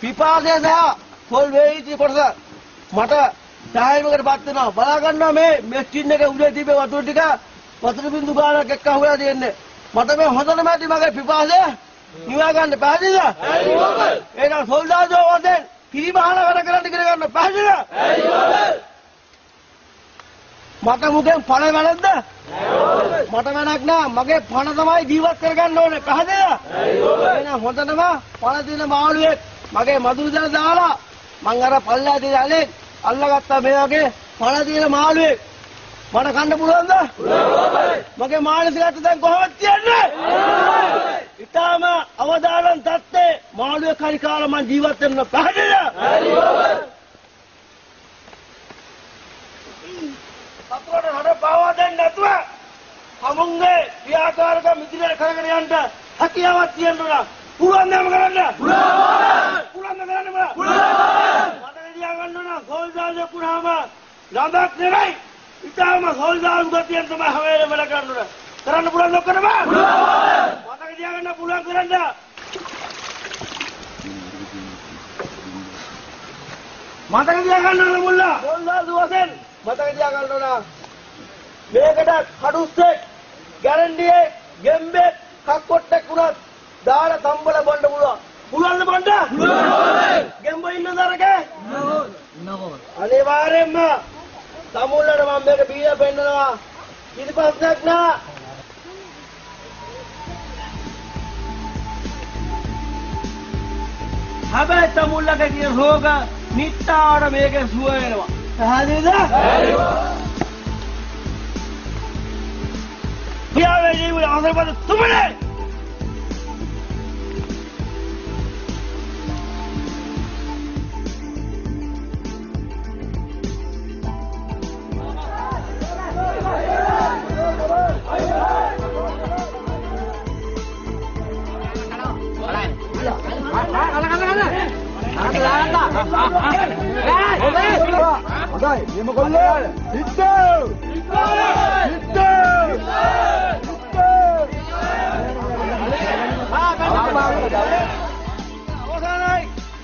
පිපාසය සහ පොල් වේවිති කොටස මට සායමකටපත් වෙනවා. බලා ගන්නවා මේ මැෂින් එකේ උඩේ තිබේ වතුර ටික වතුර බින්දු ගානක් එක්ක අහුවලා තියෙන්නේ. මට මේ හොඳටම ඇති මගේ පිපාසය නිවා ගන්න පැහැදිලිද? එහෙනම් සොල්දාදුවෝ වශයෙන් පිරිමහන වැඩ කරන්න ඉගෙන ගන්න පැහැදිලිද? මට මුගෙන් පණ වැඩක්ද? මට වැඩක් නෑ. මගේ පණ තමයි ජීවත් කරගන්න ඕනේ. පැහැදිලිද? එහෙනම් හොඳටම පණ දින මාළුවෙක් මගේ මදුරුදල දාලා මං අර පල්ලා දින ඇලේ අල්ලගත්තා මේ වගේ පණ දින මාළුවෙක්. මට කන්න පුළුවන්ද? මගේ මානසිකත්වය දැන් කොහොමද තියන්නේ? ඊටාම අවදානම් තත්ත්වේ මාළුවෙක් හරි කාලා මං ජීවත් වෙන්න පැහැදිලිද? අපරට හර පාවා දෙන්න නැතුව හමුන්ගේ ක්‍රියාකාරකම් ඉදිරියට කරගෙන යන්න හැකියාවක් තියෙනවා. පුළුවන් නේද කරන්න? පුළුවන් කරන්න බෑ. මට ඉදියා ගන්න ඕන සෝල්දාජ පුරාම ළඟක් නෙවෙයි. ඊටාම සෝල්දාජ ගතියෙන් තමයි හැමෝම වැඩ කරන්න ඕන. කරන්න පුළුවන් ඔක්කොම බෑ. මට ඉදියා ගන්න පුළුවන් කරන්න. මට ඉදියා ගන්න ඕන මුල්ලා. සෝල්දාජ වශයෙන් මතක තියාගන්න ඕන මේකට කඩුස්සෙක් ගැරන්ඩියේ ගෙම්බෙක් කක්කොට්ටෙක් වුණත් දාලා තම්බල බොන්න පුළුවන්. පුළුවන්ද බොන්න? පුළුවන්. ගෙම්බ ඉන්නද අරකේ? නෝ. අනිවාර්යෙන්ම තමුල්ලට මම මේක බීලා පෙන්නනවා. කිසි ප්‍රශ්නයක් නෑ. හැබැයි තමුල්ලගේ තියෙන රෝග නිට්ටාවට මේකේ සුව වෙනවා. පැහැදිලිද? පියාගේ ජීවිතය අසරපද තුමනේ. Hadi, yeme goller. Bitti. Bitti.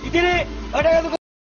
ඉතින්